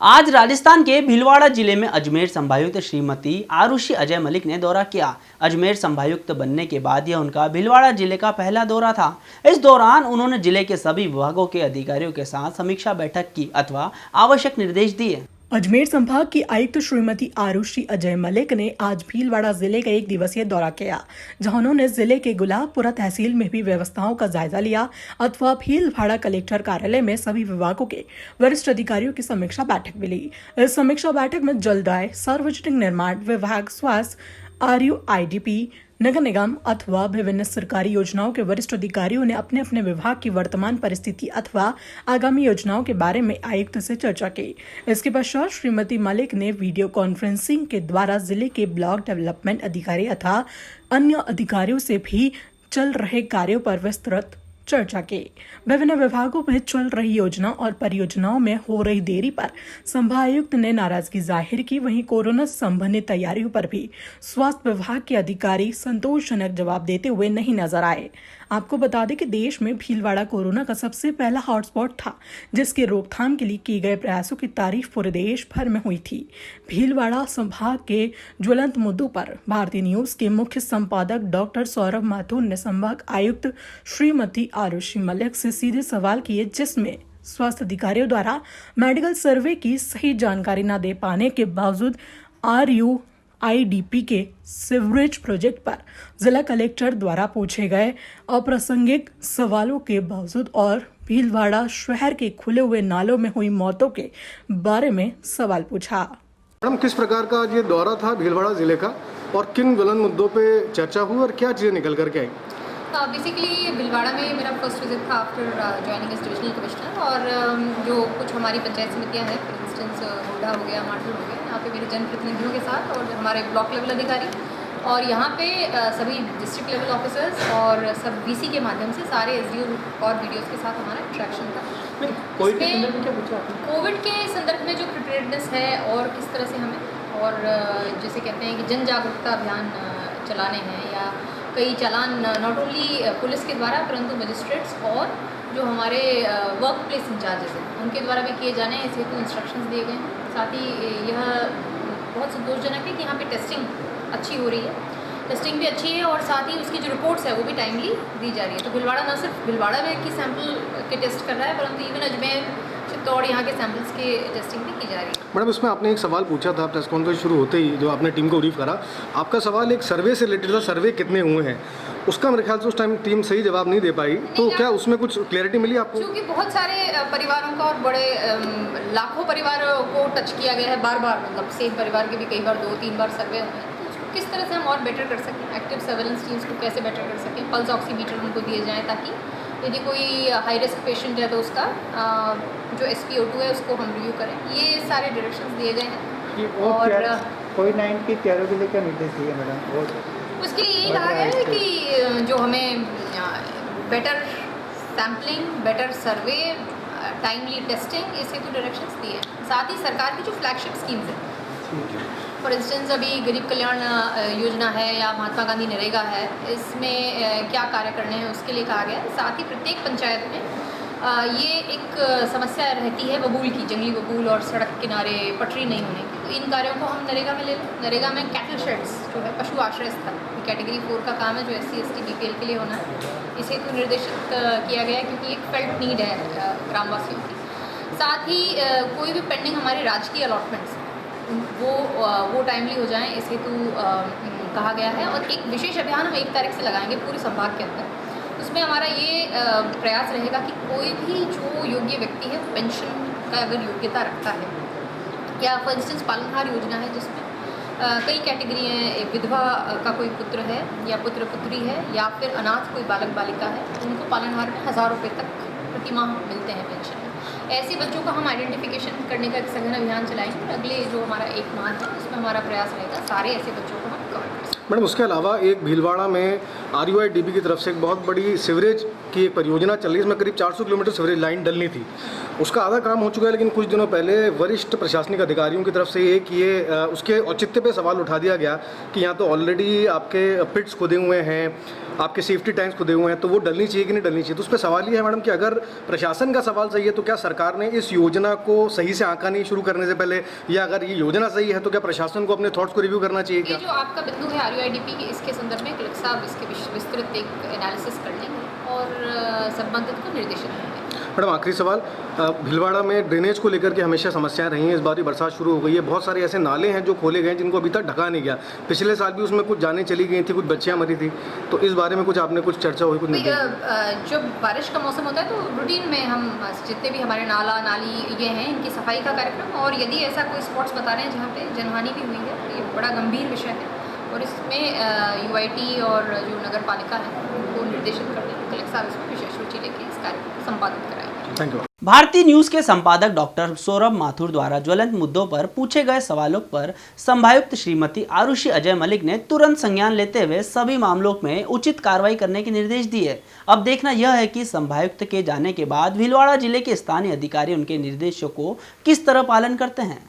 आज राजस्थान के भीलवाड़ा जिले में अजमेर संभायुक्त श्रीमती आरुषि अजय मलिक ने दौरा किया। अजमेर संभायुक्त बनने के बाद यह उनका भीलवाड़ा जिले का पहला दौरा था। इस दौरान उन्होंने जिले के सभी विभागों के अधिकारियों के साथ समीक्षा बैठक की अथवा आवश्यक निर्देश दिए। अजमेर संभाग की आयुक्त श्रीमती आरुषि अजय मलिक ने आज भीलवाड़ा जिले का एक दिवसीय दौरा किया, जहां उन्होंने जिले के गुलाबपुरा तहसील में भी व्यवस्थाओं का जायजा लिया अथवा भीलवाड़ा कलेक्टर कार्यालय में सभी विभागों के वरिष्ठ अधिकारियों की समीक्षा बैठक भी ली। इस समीक्षा बैठक में जलदाय, सार्वजनिक निर्माण विभाग, स्वास्थ्य, RUIDP, नगर निगम अथवा विभिन्न सरकारी योजनाओं के वरिष्ठ अधिकारियों ने अपने अपने विभाग की वर्तमान परिस्थिति अथवा आगामी योजनाओं के बारे में आयुक्त से चर्चा की। इसके पश्चात श्रीमती मलिक ने वीडियो कॉन्फ्रेंसिंग के द्वारा जिले के ब्लॉक डेवलपमेंट अधिकारी अथवा अन्य अधिकारियों से भी चल रहे कार्यों पर विस्तृत चर्चा की। विभिन्न विभागों में चल रही योजना और परियोजनाओं में हो रही देरी पर संभागायुक्त ने नाराजगी जाहिर की। वहीं कोरोना संबंधित तैयारियों पर भी स्वास्थ्य विभाग के अधिकारी संतोषजनक जवाब देते हुए नहीं नजर आए। आपको बता दें कि देश में भीलवाड़ा कोरोना का सबसे पहला हॉटस्पॉट था, जिसके रोकथाम के लिए किए गए प्रयासों की तारीफ पूरे देश भर में हुई थी। भीलवाड़ा संभाग के ज्वलंत मुद्दों पर भारतीय न्यूज के मुख्य संपादक डॉक्टर सौरभ माथुर ने संभाग आयुक्त श्रीमती आरुषि मलिक से सीधे सवाल किए, जिसमें स्वास्थ्य अधिकारियों द्वारा मेडिकल सर्वे की सही जानकारी न दे पाने के बावजूद RUIDP के सीवरेज प्रोजेक्ट पर जिला कलेक्टर द्वारा पूछे गए अप्रासंगिक सवालों के बावजूद और भीलवाड़ा शहर के खुले हुए नालों में हुई मौतों के बारे में सवाल पूछा। मैडम, किस प्रकार का ये दौरा था भीलवाड़ा जिले का और किन ज्वलंत मुद्दों पे चर्चा हुई और क्या चीज़ें निकल करके आई? बेसिकली भीलवाड़ा में मेरा फर्स्ट विजिट था after joining as divisional commissioner. और जो कुछ हमारी पंचायत समितियां हैं, फॉर इंस्टेंस होडा हो गया, माटल हो गया, यहाँ पे मेरे जनप्रतिनिधियों के साथ और हमारे ब्लॉक लेवल अधिकारी और यहाँ पे सभी डिस्ट्रिक्ट लेवल ऑफिसर्स और सब VC के माध्यम से सारे SDO और BDOs के साथ हमारा इंट्रैक्शन था। कोविड के संदर्भ में जो प्रिपेयर्डनेस है और किस तरह से हमें और जैसे कहते हैं कि जन जागरूकता अभियान चलाने हैं या कई चालान नॉट ओनली पुलिस के द्वारा परंतु मजिस्ट्रेट्स और जो हमारे वर्क प्लेस इंचार्जेस हैं उनके द्वारा भी किए जाने हैं, इस हेतु इंस्ट्रक्शंस दिए गए हैं। साथ ही यह बहुत संतोषजनक है कि यहाँ पे टेस्टिंग अच्छी हो रही है, टेस्टिंग भी अच्छी है और साथ ही उसकी जो रिपोर्ट्स है वो भी टाइमली दी जा रही है। तो भीलवाड़ा न सिर्फ भीलवाड़ा में की सैंपल के टेस्ट कर रहा है परंतु इवन अजमेर, चित्तौड़ यहाँ के सैंपल्स के टेस्टिंग भी की जा रही है। मैडम, इसमें आपने एक सवाल पूछा था प्रेस कॉन्फ्रेंस शुरू होते ही, जो आपने टीम को ब्रीफ करा। आपका सवाल एक सर्वे से रिलेटेड था, सर्वे कितने हुए हैं उसका मेरे ख्याल से उस टाइम टीम सही जवाब नहीं दे पाई, तो क्या उसमें कुछ क्लैरिटी मिली आपको? क्योंकि बहुत सारे परिवारों का और बड़े लाखों परिवारों को टच किया गया है बार बार, मतलब सेम परिवार के भी कई बार 2-3 बार सर्वे हुए हैं। तो उसको किस तरह से हम और बेटर कर सकें, एक्टिव सर्वेलेंस टीम्स को कैसे बेटर कर सकें, पल्स ऑक्सीमीटर उनको दिए जाएँ ताकि यदि कोई हाई रिस्क पेशेंट है तो उसका जो SpO2 है उसको हम रिव्यू करें। ये सारे डायरेक्शंस दिए गए हैं। और कोविड-19 की तैयारियों के लिए क्या निर्देश दिए मैडम? उसके लिए यही कहा गया है कि जो हमें बेटर सैम्पलिंग, बेटर सर्वे, टाइमली टेस्टिंग, इस हेतु डायरेक्शंस दिए हैं। साथ ही सरकार की जो फ्लैगशिप स्कीम्स हैं, फॉर इंस्टेंस अभी गरीब कल्याण योजना है या महात्मा गांधी नरेगा है, इसमें क्या कार्य करने हैं उसके लिए कहा गया है। साथ ही प्रत्येक पंचायत में ये एक समस्या रहती है बबूल की, जंगली बबूल और सड़क किनारे पटरी नहीं होने की। तो इन कार्यों को हम नरेगा में ले लें। नरेगा में कैटल शेड्स जो है पशु आश्रय स्थल, कैटेगरी 4 का काम है जो SC ST BPL के लिए होना है। इस हेतु निर्देशित किया गया है क्योंकि एक फेल्ट नीड है ग्रामवासियों की। साथ ही कोई भी पेंडिंग हमारे राजकीय अलॉटमेंट्स वो टाइमली हो जाएं, इस हेतु कहा गया है। और एक विशेष अभियान हम 1 तारीख से लगाएंगे पूरे संभाग के अंदर। उसमें हमारा ये प्रयास रहेगा कि कोई भी जो योग्य व्यक्ति है पेंशन का अगर योग्यता रखता है या फॉर इंस्टेंस पालनहार योजना है जिसमें कई कैटेगरी हैं, एक विधवा का कोई पुत्र है या पुत्र पुत्री है या फिर अनाथ कोई बालक बालिका है, उनको पालनहार में 1000 रुपये तक प्रति माह मिलते हैं पेंशन में। ऐसे बच्चों का हम आइडेंटिफिकेशन करने का एक सघन अभियान चलाएंगे। अगले जो हमारा 1 माह है उसमें हमारा प्रयास रहेगा सारे ऐसे बच्चों को हम कवर कर सकें। मैडम, उसके अलावा एक भीलवाड़ा में RUIDB की तरफ से एक बहुत बड़ी सीवरेज की एक परियोजना चल रही है, इसमें करीब 400 किलोमीटर सीवरेज लाइन डलनी थी। उसका आधा काम हो चुका है, लेकिन कुछ दिनों पहले वरिष्ठ प्रशासनिक अधिकारियों की तरफ से उसके औचित्य पे सवाल उठा दिया गया कि यहाँ तो ऑलरेडी आपके पिट्स खुदे हुए हैं, आपके सेफ्टी टैंक्स खुदे हुए हैं, तो वो डलनी चाहिए कि नहीं डलनी चाहिए। तो उस पर सवाल ये है मैडम कि अगर प्रशासन का सवाल सही है तो क्या सरकार ने इस योजना को सही से आंका नहीं शुरू करने से पहले, या अगर ये योजना सही है तो क्या प्रशासन को अपने थॉट्स को रिव्यू करना चाहिए ये क्या? जो आपका बिंदु है RUIDP के, इसके संदर्भ में कलेक्टर साहब इसके विस्तृत एक एनालिसिस कर लेंगे और संबंधित को निर्देशित करेंगे। मैडम आखिरी सवाल, भीलवाड़ा में ड्रेनेज को लेकर के हमेशा समस्याएं रही हैं। इस बार भी बरसात शुरू हो गई है, बहुत सारे ऐसे नाले हैं जो खोले गए हैं जिनको अभी तक ढका नहीं गया। पिछले साल भी उसमें कुछ जानें चली गई थी, कुछ बच्चियां मरी थी, तो इस बारे में कुछ आपने कुछ चर्चा हुई? कुछ नहीं? जब बारिश का मौसम होता है तो रूटीन में हम जितने भी हमारे नाला नाली ये हैं इनकी सफाई का कार्यक्रम, और यदि ऐसा कोई स्पॉट्स बता रहे हैं जहाँ पे जनहानि भी हुई है तो ये बड़ा गंभीर विषय है और इसमें UIT और जो नगर पालिका है उनको निर्देशित करने कलेक्टर साहब इसमें विशेष रुचि लेके इस कार्य को संपादित कराएंगे। Thank you. भारतीय न्यूज के संपादक डॉक्टर सौरभ माथुर द्वारा ज्वलंत मुद्दों पर पूछे गए सवालों पर संभायुक्त श्रीमती आरुषि अजय मलिक ने तुरंत संज्ञान लेते हुए सभी मामलों में उचित कार्रवाई करने के निर्देश दिए। अब देखना यह है कि संभायुक्त के जाने के बाद भीलवाड़ा जिले के स्थानीय अधिकारी उनके निर्देशों को किस तरह पालन करते हैं।